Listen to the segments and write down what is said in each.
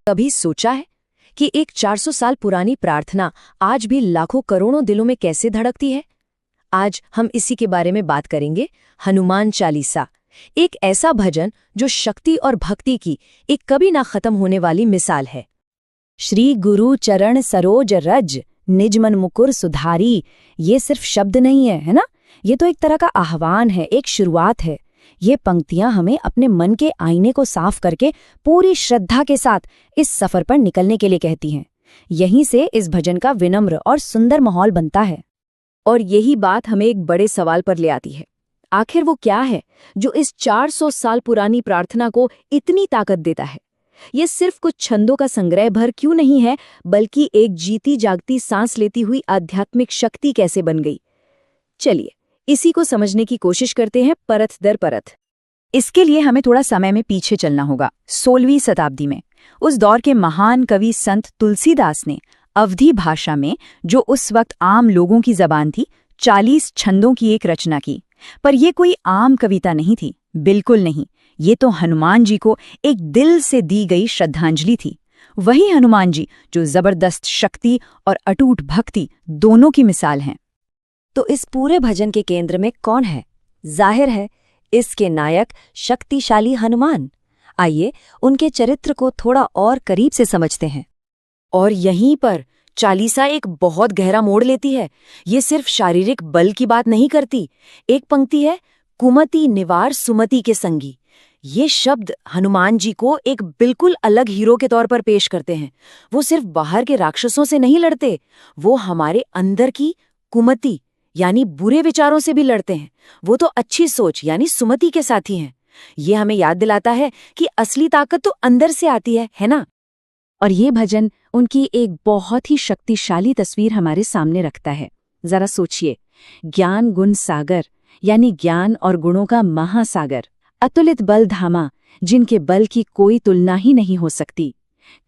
कभी सोचा है कि एक 400 साल पुरानी प्रार्थना आज भी लाखों करोड़ों दिलों में कैसे धड़कती है? आज हम इसी के बारे में बात करेंगे। हनुमान चालीसा, एक ऐसा भजन जो शक्ति और भक्ति की एक कभी ना खत्म होने वाली मिसाल है। श्री गुरु चरण सरोज रज, निज मन मुकुर सुधारी, ये सिर्फ शब्द नहीं है ना? ये तो एक तरह का आह्वान है, एक शुरुआत है। ये पंक्तियां हमें अपने मन के आईने को साफ करके पूरी श्रद्धा के साथ इस सफर पर निकलने के लिए कहती हैं। यहीं से इस भजन का विनम्र और सुंदर माहौल बनता है। और यही बात हमें एक बड़े सवाल पर ले आती है। आखिर वो क्या है जो इस 400 साल पुरानी प्रार्थना को इतनी ताकत देता है? ये सिर्फ कुछ छंदों का संग्रह भर क्यों नहीं है, बल्कि एक जीती जागती सांस लेती हुई आध्यात्मिक शक्ति कैसे बन गई? चलिए इसी को समझने की कोशिश करते हैं परत दर परत। इसके लिए हमें थोड़ा समय में पीछे चलना होगा। 16वीं शताब्दी में उस दौर के महान कवि संत तुलसीदास ने अवधी भाषा में, जो उस वक्त आम लोगों की जबान थी, 40 छंदों की एक रचना की। पर यह कोई आम कविता नहीं थी, बिल्कुल नहीं। ये तो हनुमान जी को एक दिल से दी गई श्रद्धांजलि थी। वही हनुमान जी जो जबरदस्त शक्ति और अटूट भक्ति दोनों की मिसाल हैं। तो इस पूरे भजन के केंद्र में कौन है? जाहिर है इसके नायक शक्तिशाली हनुमान। आइए उनके चरित्र को थोड़ा और करीब से समझते हैं। और यहीं पर चालीसा एक बहुत गहरा मोड़ लेती है। ये सिर्फ शारीरिक बल की बात नहीं करती। एक पंक्ति है, कुमति निवार सुमति के संगी। ये शब्द हनुमान जी को एक बिल्कुल अलग हीरो के तौर पर पेश करते हैं। वो सिर्फ बाहर के राक्षसों से नहीं लड़ते, वो हमारे अंदर की कुमति यानी बुरे विचारों से भी लड़ते हैं। वो तो अच्छी सोच यानी सुमति के साथी हैं। ये हमें याद दिलाता है कि असली ताकत तो अंदर से आती है ना? और ये भजन उनकी एक बहुत ही शक्तिशाली तस्वीर हमारे सामने रखता है। जरा सोचिए, ज्ञान गुण सागर यानी ज्ञान और गुणों का महासागर, अतुलित बल धामा जिनके बल की कोई तुलना ही नहीं हो सकती,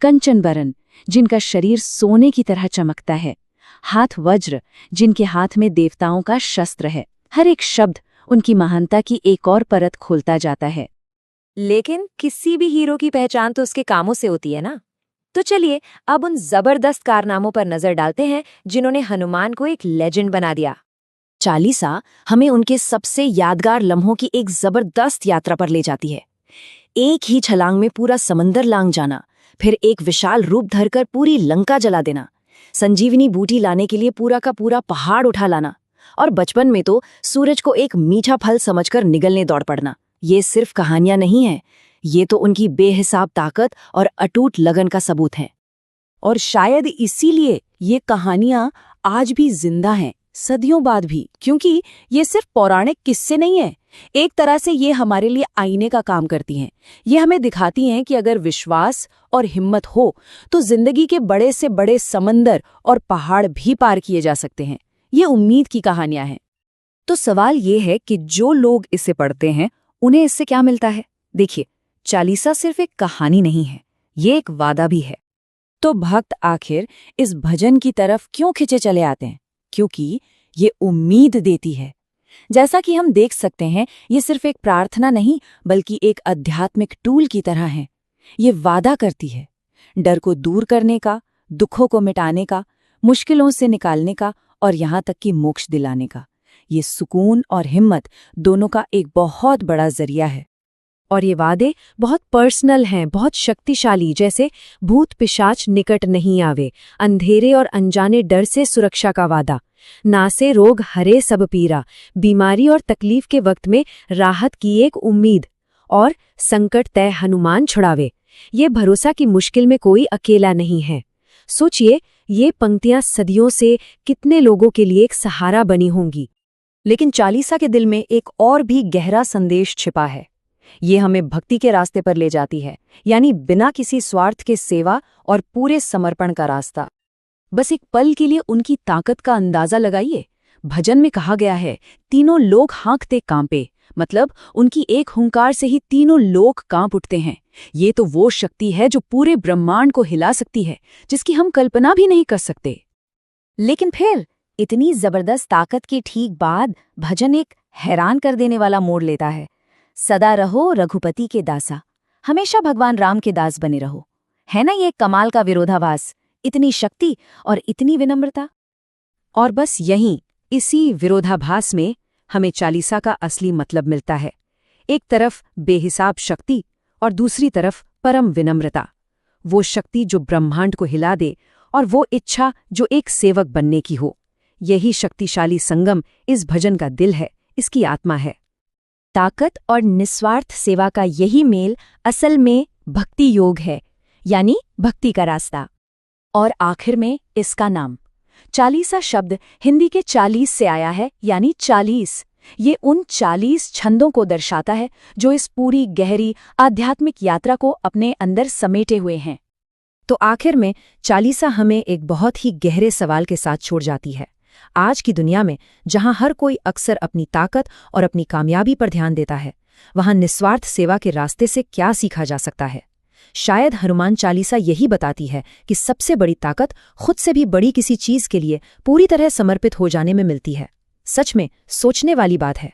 कंचन बरन जिनका शरीर सोने की तरह चमकता है, हाथ वज्र जिनके हाथ में देवताओं का शस्त्र है। हर एक शब्द उनकी महानता की एक और परत खोलता जाता है। लेकिन किसी भी हीरो की पहचान तो उसके कामों से होती है ना? तो चलिए अब उन जबरदस्त कारनामों पर नजर डालते हैं जिन्होंने हनुमान को एक लेजेंड बना दिया। चालीसा हमें उनके सबसे यादगार लम्हों की एक जबरदस्त यात्रा पर ले जाती है। एक ही छलांग में पूरा समंदर लांग जाना, फिर एक विशाल रूप धरकर पूरी लंका जला देना, संजीवनी बूटी लाने के लिए पूरा का पूरा पहाड़ उठा लाना, और बचपन में तो सूरज को एक मीठा फल समझकर निगलने दौड़ पड़ना। ये सिर्फ कहानियां नहीं हैं, ये तो उनकी बेहिसाब ताकत और अटूट लगन का सबूत है। और शायद इसीलिए ये कहानियां आज भी जिंदा हैं, सदियों बाद भी, क्योंकि ये सिर्फ पौराणिक किस्से नहीं है। एक तरह से ये हमारे लिए आईने का काम करती हैं। ये हमें दिखाती हैं कि अगर विश्वास और हिम्मत हो तो जिंदगी के बड़े से बड़े समंदर और पहाड़ भी पार किए जा सकते हैं। ये उम्मीद की कहानियां हैं। तो सवाल ये है कि जो लोग इसे पढ़ते हैं उन्हें इससे क्या मिलता है? देखिए, चालीसा सिर्फ एक कहानी नहीं है, ये एक वादा भी है। तो भक्त आखिर इस भजन की तरफ क्यों खिंचे चले आते हैं? क्योंकि ये उम्मीद देती है। जैसा कि हम देख सकते हैं, ये सिर्फ एक प्रार्थना नहीं बल्कि एक आध्यात्मिक टूल की तरह है। ये वादा करती है डर को दूर करने का, दुखों को मिटाने का, मुश्किलों से निकालने का और यहाँ तक कि मोक्ष दिलाने का। ये सुकून और हिम्मत दोनों का एक बहुत बड़ा जरिया है। और ये वादे बहुत पर्सनल हैं, बहुत शक्तिशाली, जैसे भूत पिशाच निकट नहीं आवे, अंधेरे और अनजाने डर से सुरक्षा का वादा, नासे रोग हरे सब पीरा, बीमारी और तकलीफ के वक्त में राहत की एक उम्मीद, और संकट तय हनुमान छुड़ावे। ये भरोसा कि मुश्किल में कोई अकेला नहीं है। सोचिए, ये पंक्तियां सदियों से कितने लोगों के लिए एक सहारा बनी होंगी। लेकिन चालीसा के दिल में एक और भी गहरा संदेश छिपा है। ये हमें भक्ति के रास्ते पर ले जाती है, यानी बिना किसी स्वार्थ के सेवा और पूरे समर्पण का रास्ता। बस एक पल के लिए उनकी ताकत का अंदाजा लगाइए। भजन में कहा गया है, तीनों लोग हाँकते कांपे, मतलब उनकी एक हुंकार से ही तीनों लोग कांप उठते हैं। ये तो वो शक्ति है जो पूरे ब्रह्मांड को हिला सकती है, जिसकी हम कल्पना भी नहीं कर सकते। लेकिन फिर इतनी जबरदस्त ताकत के ठीक बाद भजन एक हैरान कर देने वाला मोड़ लेता है। सदा रहो रघुपति के दासा, हमेशा भगवान राम के दास बने रहो। है ना ये कमाल का विरोधाभास, इतनी शक्ति और इतनी विनम्रता। और बस यहीं, इसी विरोधाभास में हमें चालीसा का असली मतलब मिलता है। एक तरफ बेहिसाब शक्ति और दूसरी तरफ परम विनम्रता। वो शक्ति जो ब्रह्मांड को हिला दे और वो इच्छा जो एक सेवक बनने की हो। यही शक्तिशाली संगम इस भजन का दिल है, इसकी आत्मा है। ताकत और निस्वार्थ सेवा का यही मेल असल में भक्ति योग है, यानी भक्ति का रास्ता। और आखिर में इसका नाम। चालीसा शब्द हिंदी के 40 से आया है, यानी 40। ये उन 40 छंदों को दर्शाता है जो इस पूरी गहरी आध्यात्मिक यात्रा को अपने अंदर समेटे हुए हैं। तो आखिर में चालीसा हमें एक बहुत ही गहरे सवाल के साथ छोड़ जाती है। आज की दुनिया में जहां हर कोई अक्सर अपनी ताकत और अपनी कामयाबी पर ध्यान देता है, वहां निस्वार्थ सेवा के रास्ते से क्या सीखा जा सकता है? शायद हनुमान चालीसा यही बताती है कि सबसे बड़ी ताकत खुद से भी बड़ी किसी चीज के लिए पूरी तरह समर्पित हो जाने में मिलती है। सच में सोचने वाली बात है।